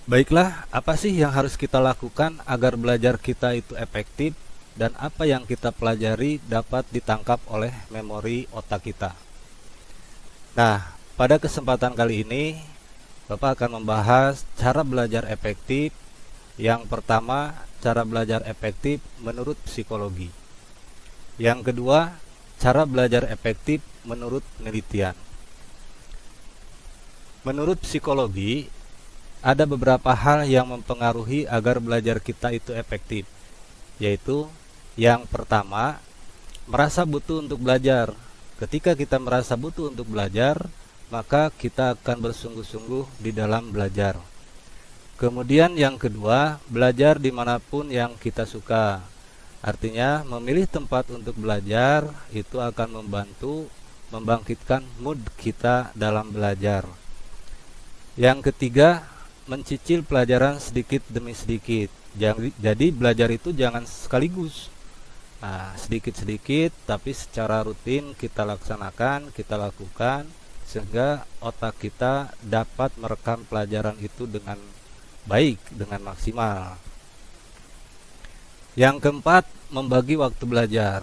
Baiklah, apa sih yang harus kita lakukan agar belajar kita itu efektif dan apa yang kita pelajari dapat ditangkap oleh memori otak kita? Nah, pada kesempatan kali ini, Bapak akan membahas cara belajar efektif. Yang pertama, cara belajar efektif menurut psikologi. Yang kedua, cara belajar efektif menurut penelitian. Menurut psikologi, ada beberapa hal yang mempengaruhi agar belajar kita itu efektif, yaitu yang pertama, merasa butuh untuk belajar. Ketika kita merasa butuh untuk belajar, maka kita akan bersungguh-sungguh di dalam belajar. Kemudian yang kedua, belajar dimanapun yang kita suka. Artinya, memilih tempat untuk belajar itu akan membantu membangkitkan mood kita dalam belajar. Yang ketiga, mencicil pelajaran sedikit demi sedikit. Jadi belajar itu jangan sekaligus. Nah, sedikit-sedikit tapi secara rutin kita laksanakan, kita lakukan sehingga otak kita dapat merekam pelajaran itu dengan baik, dengan maksimal. Yang keempat, membagi waktu belajar.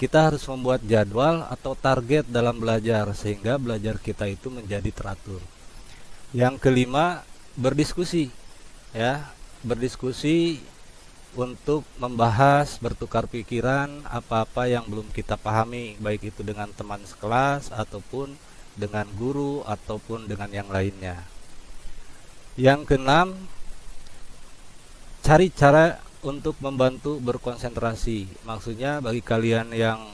Kita harus membuat jadwal atau target dalam belajar sehingga belajar kita itu menjadi teratur. Yang kelima, berdiskusi, ya, berdiskusi untuk membahas, bertukar pikiran apa-apa yang belum kita pahami, baik itu dengan teman sekelas ataupun dengan guru ataupun dengan yang lainnya. Yang keenam, cari cara untuk membantu berkonsentrasi. Maksudnya bagi kalian yang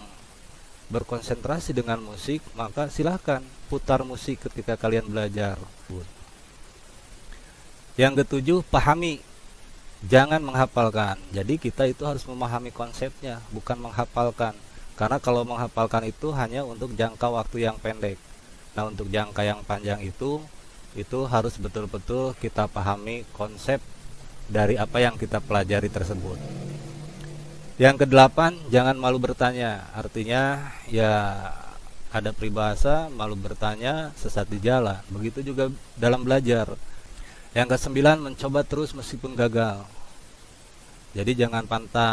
berkonsentrasi dengan musik, maka silahkan putar musik ketika kalian belajar. Yang ketujuh, pahami, jangan menghafalkan. Jadi kita itu harus memahami konsepnya, bukan menghafalkan. Karena kalau menghafalkan itu hanya untuk jangka waktu yang pendek. Nah, untuk jangka yang panjang itu harus betul-betul kita pahami konsep dari apa yang kita pelajari tersebut. Yang kedelapan, jangan malu bertanya. Artinya ya ada peribahasa, malu bertanya sesat di jalan. Begitu juga dalam belajar. Yang kesembilan, mencoba terus meskipun gagal. Jadi jangan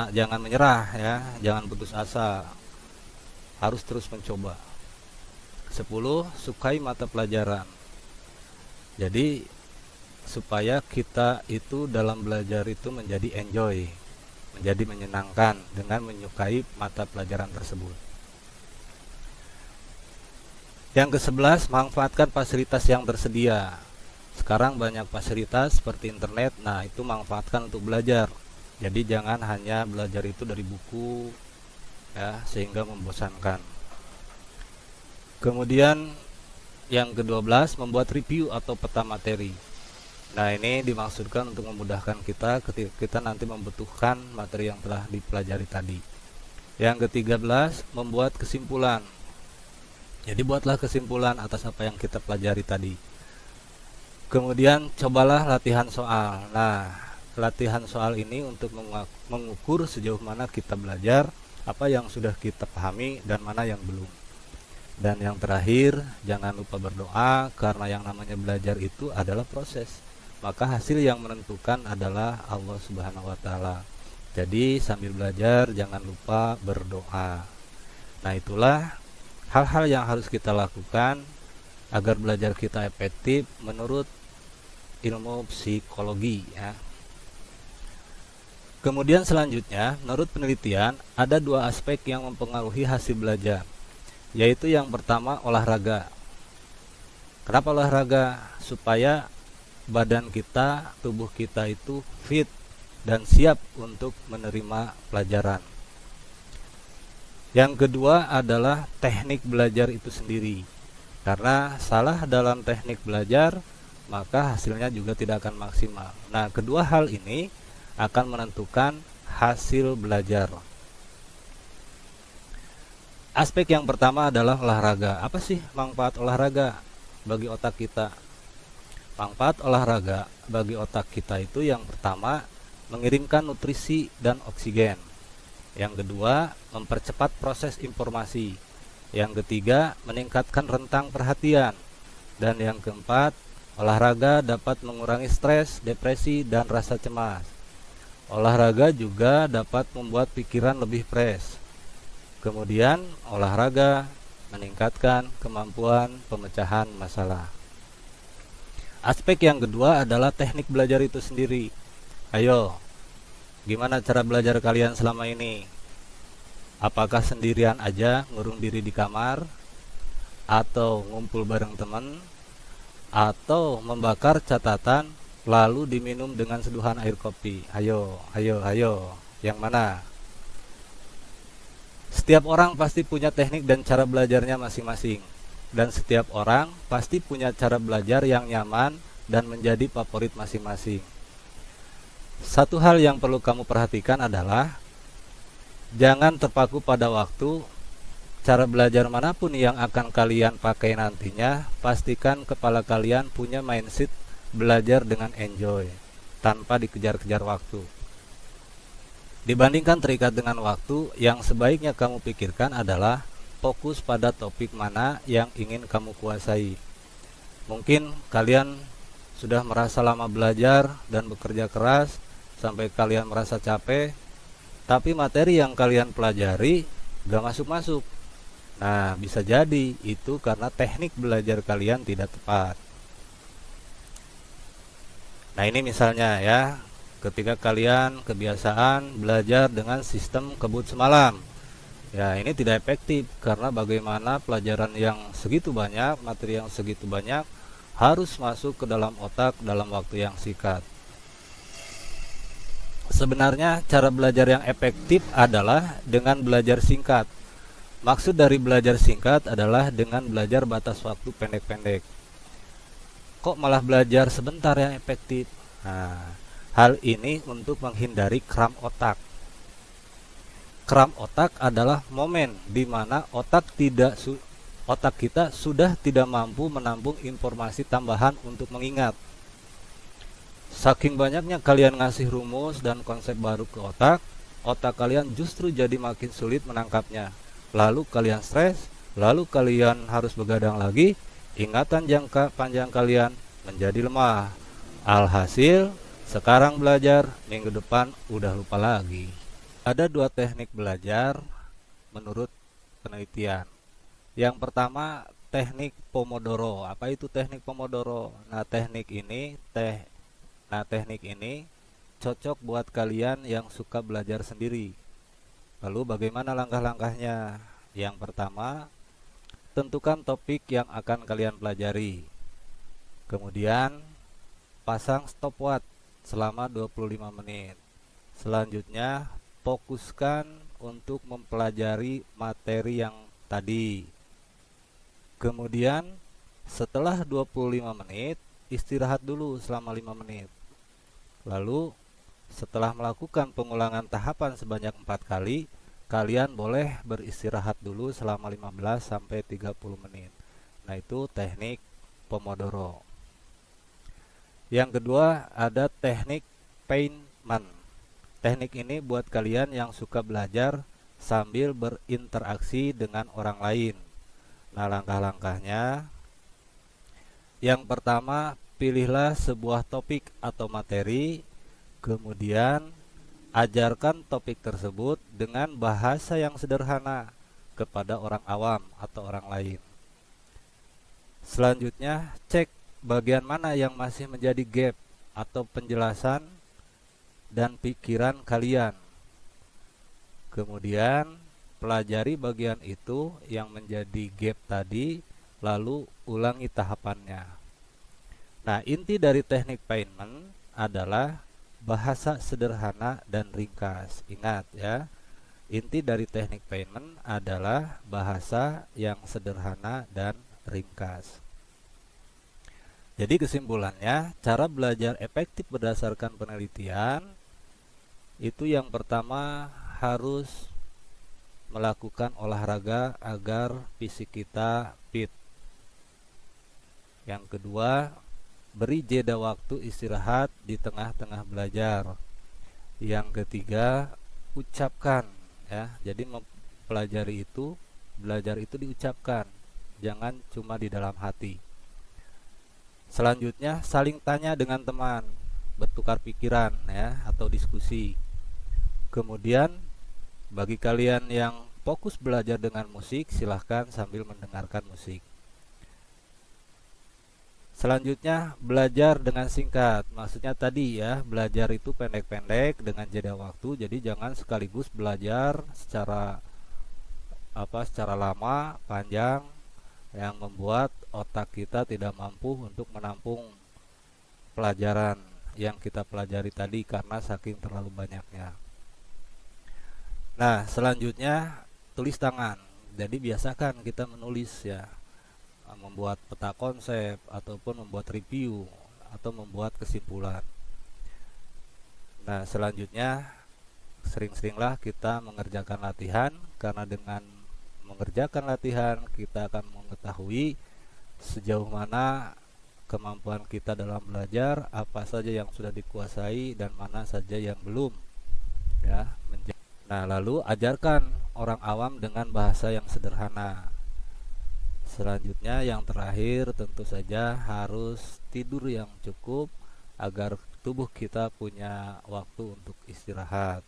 jangan menyerah ya, jangan putus asa. Harus terus mencoba. 10, sukai mata pelajaran. Jadi supaya kita itu dalam belajar itu menjadi enjoy, menjadi menyenangkan dengan menyukai mata pelajaran tersebut. Yang ke-11, manfaatkan fasilitas yang tersedia. Sekarang banyak fasilitas seperti internet, nah itu manfaatkan untuk belajar. Jadi jangan hanya belajar itu dari buku ya, sehingga membosankan. Kemudian yang ke-12, membuat review atau peta materi. Nah, ini dimaksudkan untuk memudahkan kita ketika kita nanti membutuhkan materi yang telah dipelajari tadi. Yang ke-13, membuat kesimpulan. Jadi buatlah kesimpulan atas apa yang kita pelajari tadi. Kemudian cobalah latihan soal. Nah, latihan soal ini untuk mengukur sejauh mana kita belajar, apa yang sudah kita pahami dan mana yang belum. Dan yang terakhir, jangan lupa berdoa karena yang namanya belajar itu adalah proses. Maka hasil yang menentukan adalah Allah Subhanahu wa taala. Jadi sambil belajar jangan lupa berdoa. Nah, itulah hal-hal yang harus kita lakukan agar belajar kita efektif menurut ilmu psikologi ya. Kemudian selanjutnya, menurut penelitian ada dua aspek yang mempengaruhi hasil belajar, yaitu yang pertama olahraga. Kenapa olahraga? Supaya badan kita, tubuh kita itu fit dan siap untuk menerima pelajaran. Yang kedua adalah teknik belajar itu sendiri. Karena salah dalam teknik belajar, maka hasilnya juga tidak akan maksimal. Nah, kedua hal ini akan menentukan hasil belajar. Aspek yang pertama adalah olahraga. Apa sih manfaat olahraga bagi otak kita? Manfaat olahraga bagi otak kita itu yang pertama, mengirimkan nutrisi dan oksigen. Yang kedua, mempercepat proses informasi. Yang ketiga, meningkatkan rentang perhatian. Dan yang keempat, Olahraga dapat mengurangi stres, depresi, dan rasa cemas. Olahraga juga dapat membuat pikiran lebih fresh. Kemudian, olahraga meningkatkan kemampuan pemecahan masalah. Aspek yang kedua adalah teknik belajar itu sendiri. Ayo, gimana cara belajar kalian selama ini? Apakah sendirian aja ngurung diri di kamar? Atau ngumpul bareng teman? Atau membakar catatan lalu diminum dengan seduhan air kopi? Ayo, ayo, ayo. Yang mana? Setiap orang pasti punya teknik dan cara belajarnya masing-masing. Dan setiap orang pasti punya cara belajar yang nyaman dan menjadi favorit masing-masing. Satu hal yang perlu kamu perhatikan adalah jangan terpaku pada waktu. Cara belajar manapun yang akan kalian pakai nantinya, pastikan kepala kalian punya mindset belajar dengan enjoy, tanpa dikejar-kejar waktu. Dibandingkan terikat dengan waktu, yang sebaiknya kamu pikirkan adalah fokus pada topik mana yang ingin kamu kuasai. Mungkin kalian sudah merasa lama belajar dan bekerja keras sampai kalian merasa capek, tapi materi yang kalian pelajari gak masuk-masuk. Nah, bisa jadi itu karena teknik belajar kalian tidak tepat. Nah, ini misalnya ya, ketika kalian kebiasaan belajar dengan sistem kebut semalam. Ya, ini tidak efektif karena bagaimana pelajaran yang segitu banyak, materi yang segitu banyak harus masuk ke dalam otak dalam waktu yang singkat. Sebenarnya cara belajar yang efektif adalah dengan belajar singkat. Maksud dari belajar singkat adalah dengan belajar batas waktu pendek-pendek. Kok malah belajar sebentar yang efektif? Nah, hal ini untuk menghindari kram otak. Kram otak adalah momen di mana otak kita sudah tidak mampu menampung informasi tambahan untuk mengingat. Saking banyaknya kalian ngasih rumus dan konsep baru ke otak kalian justru jadi makin sulit menangkapnya. Lalu kalian stres, lalu kalian harus begadang lagi, ingatan jangka panjang kalian menjadi lemah. Alhasil, sekarang belajar, minggu depan udah lupa lagi. Ada dua teknik belajar menurut penelitian. Yang pertama, teknik Pomodoro. Apa itu teknik Pomodoro? Teknik ini cocok buat kalian yang suka belajar sendiri. Lalu bagaimana langkah-langkahnya? Yang pertama, tentukan topik yang akan kalian pelajari. Kemudian, pasang stopwatch selama 25 menit. Selanjutnya, fokuskan untuk mempelajari materi yang tadi. Kemudian, setelah 25 menit, istirahat dulu selama 5 menit. Lalu, setelah melakukan pengulangan tahapan sebanyak 4 kali, kalian boleh beristirahat dulu selama 15-30 menit. Nah, itu teknik Pomodoro. Yang kedua, ada teknik Feynman. Teknik ini buat kalian yang suka belajar sambil berinteraksi dengan orang lain. Nah, langkah-langkahnya. Yang pertama, pilihlah sebuah topik atau materi, kemudian ajarkan topik tersebut dengan bahasa yang sederhana kepada orang awam atau orang lain. Selanjutnya, cek bagian mana yang masih menjadi gap atau penjelasan dan pikiran kalian. Kemudian pelajari bagian itu yang menjadi gap tadi, lalu ulangi tahapannya. Nah, inti dari teknik Feynman adalah bahasa sederhana dan ringkas. Ingat ya, inti dari teknik Feynman adalah bahasa yang sederhana dan ringkas. Jadi kesimpulannya, cara belajar efektif berdasarkan penelitian itu yang pertama harus melakukan olahraga agar fisik kita fit. Yang kedua, beri jeda waktu istirahat di tengah-tengah belajar. Yang ketiga, ucapkan ya. Jadi belajar itu diucapkan, jangan cuma di dalam hati. Selanjutnya, saling tanya dengan teman, bertukar pikiran ya atau diskusi. Kemudian, bagi kalian yang fokus belajar dengan musik, silahkan sambil mendengarkan musik. Selanjutnya, belajar dengan singkat. Maksudnya tadi ya, belajar itu pendek-pendek dengan jeda waktu. Jadi jangan sekaligus belajar secara lama, panjang, yang membuat otak kita tidak mampu untuk menampung pelajaran yang kita pelajari tadi karena saking terlalu banyaknya. Nah, selanjutnya tulis tangan. Jadi biasakan kita menulis ya, membuat peta konsep ataupun membuat review atau membuat kesimpulan. Nah, selanjutnya sering-seringlah kita mengerjakan latihan, karena dengan mengerjakan latihan kita akan mengetahui sejauh mana kemampuan kita dalam belajar, apa saja yang sudah dikuasai dan mana saja yang belum ya. Nah, lalu ajarkan orang awam dengan bahasa yang sederhana. Selanjutnya yang terakhir tentu saja harus tidur yang cukup agar tubuh kita punya waktu untuk istirahat.